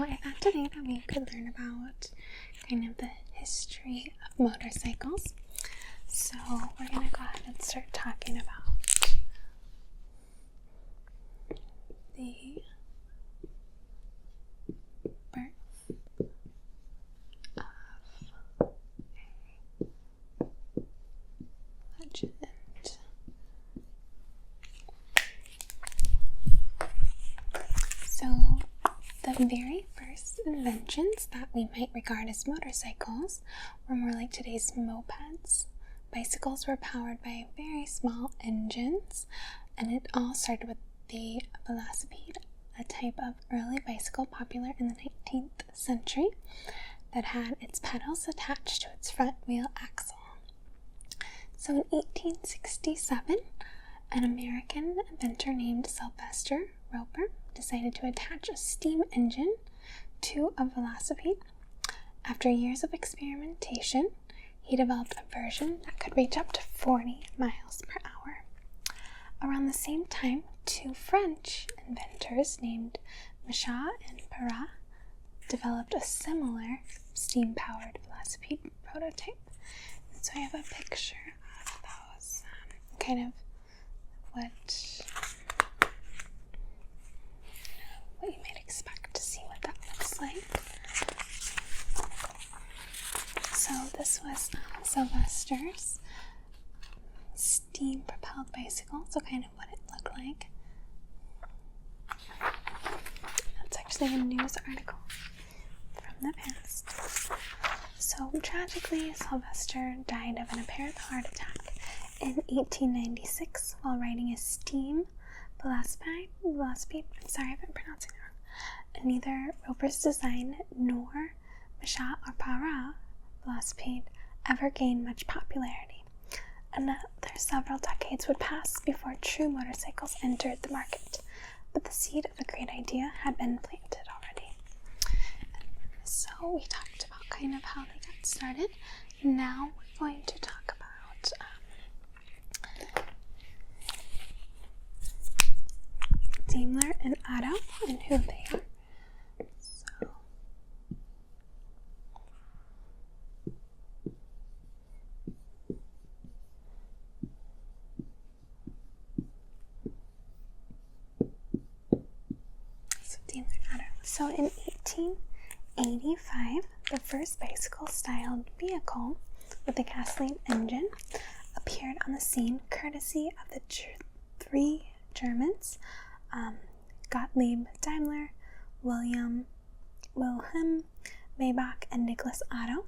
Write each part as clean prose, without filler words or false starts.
So I thought today that we could learn about kind of the history of motorcycles. So we're going to go ahead and start talking about the birth of a legend. So the very first inventions that we might regard as motorcycles were more like today's mopeds. Bicycles were powered by very small engines, and it all started with the velocipede, a type of early bicycle popular in the 19th century that had its pedals attached to its front wheel axle. So in 1867, an American inventor named Sylvester Roper decided to attach a steam engine to a velocipede. After years of experimentation, he developed a version that could reach up to 40 miles per hour. Around the same time, two French inventors named Maybach and Perra developed a similar steam-powered velocipede prototype. And so I have a picture of those, kind of what you might expect to see what that looks like. So this was Sylvester's steam-propelled bicycle, so kind of what it looked like. That's actually a news article from the past. So tragically, Sylvester died of an apparent heart attack in 1896 while riding a steam velocipede. I'm sorry if I'm pronouncing it wrong. And neither Roper's design nor Maybach or Perra velocipede ever gained much popularity. Another several decades would pass before true motorcycles entered the market, but the seed of a great idea had been planted already. So we talked about kind of how they got started. Now we're going to talk about Daimler and Otto and who they are. Daimler and Otto. So in 1885, the first bicycle-styled vehicle with a gasoline engine appeared on the scene courtesy of the three Germans, Gottlieb Daimler, Wilhelm Maybach, and Nicholas Otto.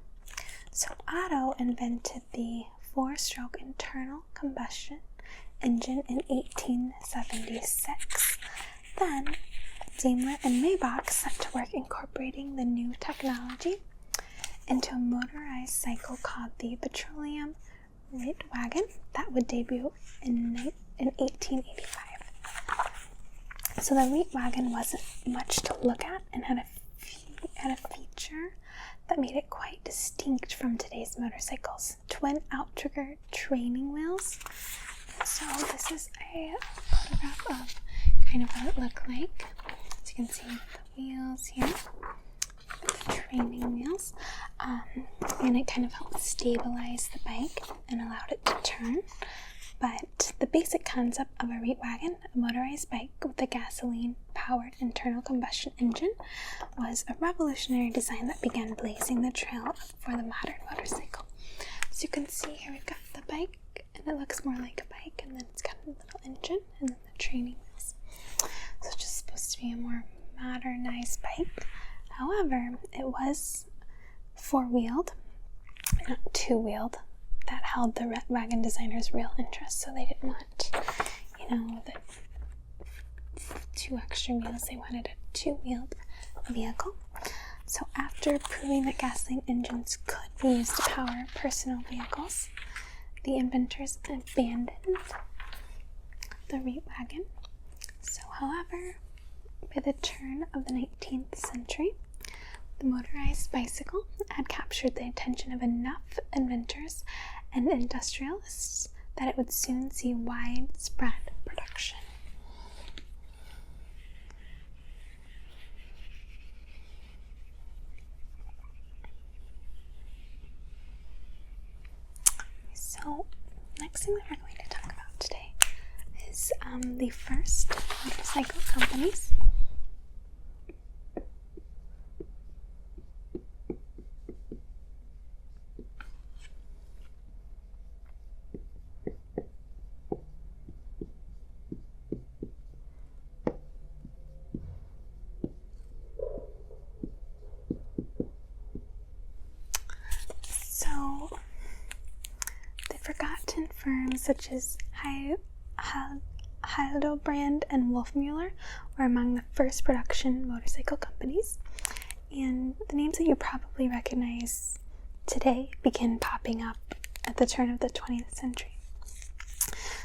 So Otto invented the four-stroke internal combustion engine in 1876. Then Daimler and Maybach set to work incorporating the new technology into a motorized cycle called the petroleum reeving that would debut in 1885. So the reeving wasn't much to look at and had a feature that made it quite distinct from today's motorcycles: twin outrigger training wheels. So this is a photograph of kind of what it looked like. As you can see the wheels here, the training wheels, and it kind of helped stabilize the bike and allowed it to turn. But the basic concept of a reeving, a motorized bike with a gasoline-powered internal combustion engine, was a revolutionary design that began blazing the trail for the modern motorcycle. So you can see here we've got the bike, and it looks more like a bike, and then it's got a little engine, and then the training wheels. So it's just supposed to be a more modernized bike. However, it was four-wheeled, not two-wheeled. That held the wagon designers' real interest, so they didn't want, the two extra wheels. They wanted a two-wheeled vehicle. So after proving that gasoline engines could be used to power personal vehicles, the inventors abandoned the reeving. So, however, by the turn of the 19th century, the motorized bicycle had captured the attention of enough inventors and industrialists that it would soon see widespread production. next thing that we're going to talk about today is the first motorcycle companies. So, the forgotten firms such as Hildebrand and Wolfmueller were among the first production motorcycle companies, and the names that you probably recognize today began popping up at the turn of the 20th century.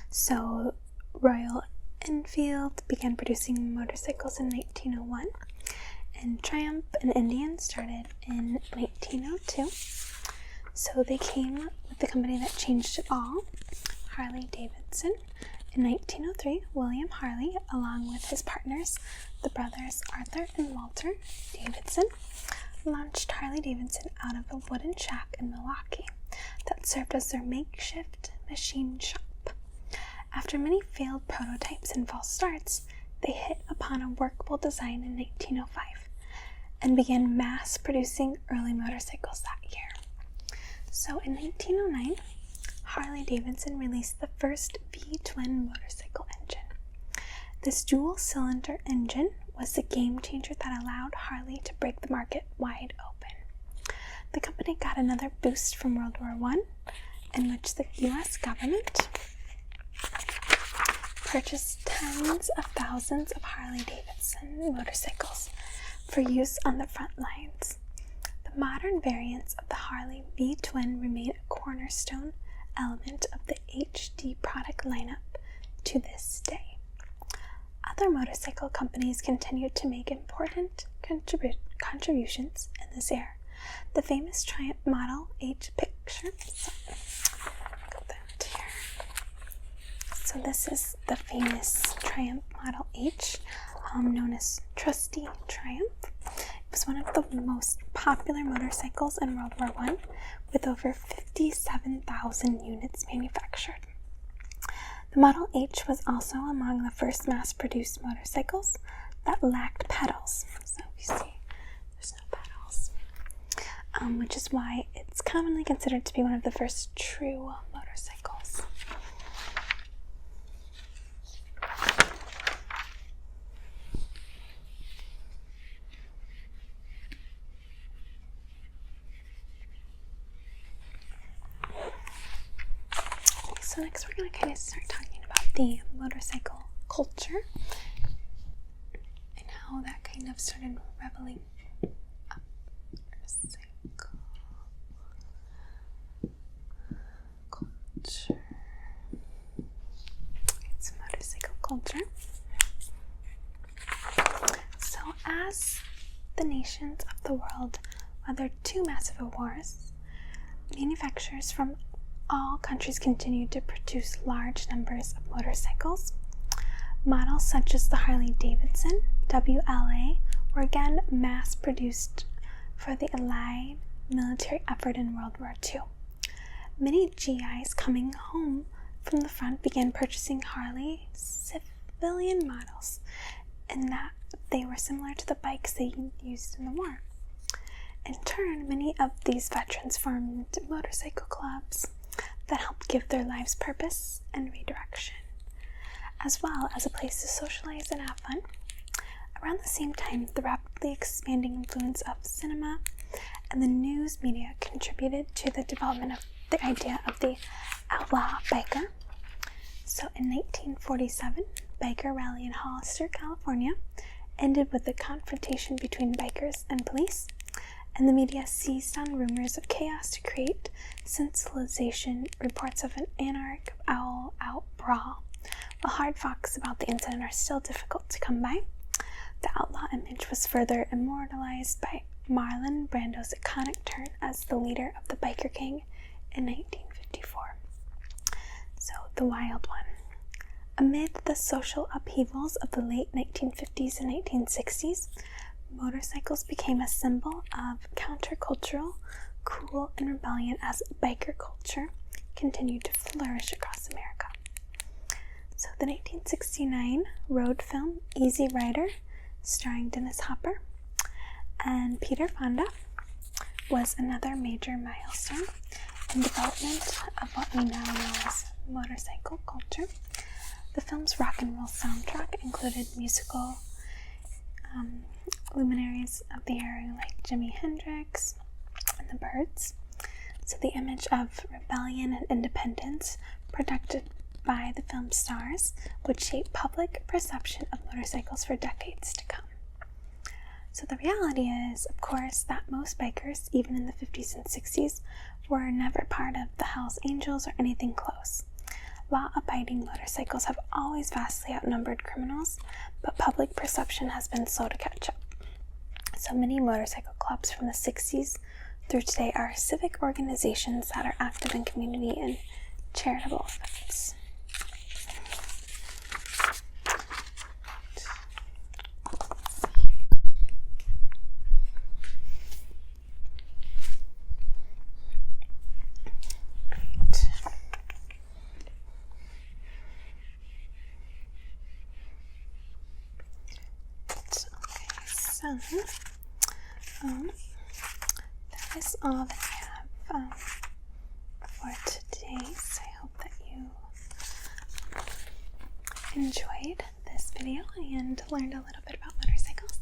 So, Royal Enfield began producing motorcycles in 1901, and Triumph and Indian started in 1902. So they came with the company that changed it all, Harley-Davidson. In 1903, William Harley, along with his partners, the brothers Arthur and Walter Davidson, launched Harley-Davidson out of a wooden shack in Milwaukee that served as their makeshift machine shop. After many failed prototypes and false starts, they hit upon a workable design in 1905 and began mass-producing early motorcycles that year. So in 1909, Harley-Davidson released the first V-twin motorcycle engine. This dual-cylinder engine was the game changer that allowed Harley to break the market wide open. The company got another boost from World War I, in which the U.S. government purchased tens of thousands of Harley-Davidson motorcycles for use on the front lines. The modern variants of the Harley V-twin remain a cornerstone element of the HD product lineup to this day. Other motorcycle companies continued to make important contributions in this era. The famous Triumph Model H picture. So this is the famous Triumph Model H, known as Trusty Triumph. It was one of the most popular motorcycles in World War I, with over 57,000 units manufactured. The Model H was also among the first mass-produced motorcycles that lacked pedals. So you see, there's no pedals, which is why it's commonly considered to be one of the first true motorcycles. So next we're going to kind of start talking about the motorcycle culture and how that kind of started reveling up. It's motorcycle culture. So as the nations of the world weathered two massive wars, manufacturers from all countries continued to produce large numbers of motorcycles. Models such as the Harley-Davidson WLA were again mass-produced for the Allied military effort in World War II. Many GIs coming home from the front began purchasing Harley civilian models, in that they were similar to the bikes they used in the war. In turn, many of these veterans formed motorcycle clubs that helped give their lives purpose and redirection, as well as a place to socialize and have fun. Around the same time, the rapidly expanding influence of cinema and the news media contributed to the development of the idea of the outlaw biker. So in 1947, biker rally in Hollister, California ended with a confrontation between bikers and police, and the media seized on rumors of chaos to create sensationalization reports of an anarchic all-out brawl. While hard facts about the incident are still difficult to come by, the outlaw image was further immortalized by Marlon Brando's iconic turn as the leader of the biker gang in 1954. So, the wild one. Amid the social upheavals of the late 1950s and 1960s, motorcycles became a symbol of countercultural, cool, and rebellion as biker culture continued to flourish across America. So the 1969 road film Easy Rider, starring Dennis Hopper and Peter Fonda, was another major milestone in development of what we now know as motorcycle culture. The film's rock and roll soundtrack included musical luminaries of the era like Jimi Hendrix and the Byrds. So the image of rebellion and independence projected by the film stars would shape public perception of motorcycles for decades to come. So the reality is, of course, that most bikers, even in the 50s and 60s, were never part of the Hells Angels or anything close. Law-abiding motorcycles have always vastly outnumbered criminals, but public perception has been slow to catch up. So many motorcycle clubs from the 60s through today are civic organizations that are active in community and charitable efforts. So, that is all that I have for today. So I hope that you enjoyed this video and learned a little bit about motorcycles.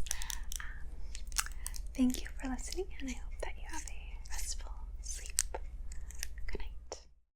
Thank you for listening, and I hope